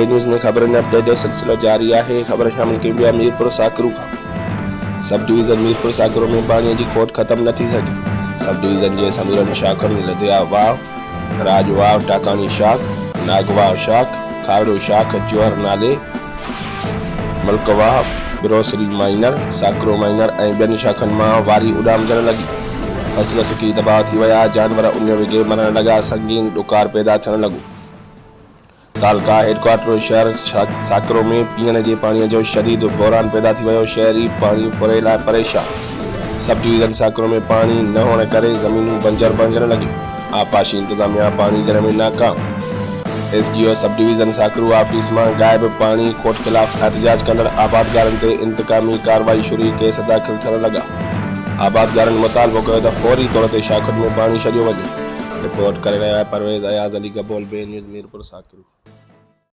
बे न्यूज़ में खबरनि अपडेट जो सिलसिलो जारी है। खबर शामिल की ॿिया मीरपुर साकरू का सब डिवीज़न मीरपुर साकरू में पानी की खोट खत्म न थी सकी। सब डिवीज़न के समीरन शाखनि लदिया वाव, राज वाव, टाकानी शाख, नागवाव शाख, खारड़ो शाख, जोहर नाले, मल्क वाव, बिरोसरी माइनर, साकरो माइनर ऐं ॿियनि शाखनि मां वारी उॾामजण लगी। फसल सुकी दबाव थी विया, जानवर उन विघे मरण लगा, संगीन ॾुकार पैदा थियण लॻो। तालका हेडक्वार्टर शहर साकरो में पीअण जे पाणीअ जो शदीद बहरान पैदा थी वियो। शहरी पानी फुरे लाइ परेशान। सब डिवीज़न साकरो में पानी न होने करे ज़मीनूं बंजर बणजण लॻियूं। आबपाशी इंतजामिया पानी ॾियण में नाकाम। SDO सब डिवीज़न साकरू ऑफिस में गायब पानी खोट खिलाफ एहतजाज कंदड़ आबादगारनि ते इंतकामी कार्रवाई शुरू, केस दाख़िल थियण लगा। आबादगारनि मुतालबो कयो त फौरी तौर ते शाखुनि में पानी छॾियो वञे। रिपोर्ट करे रहिया परवेज़ अयाज़ अली गबोल, बे न्यूज़ मीरपुर साकरू।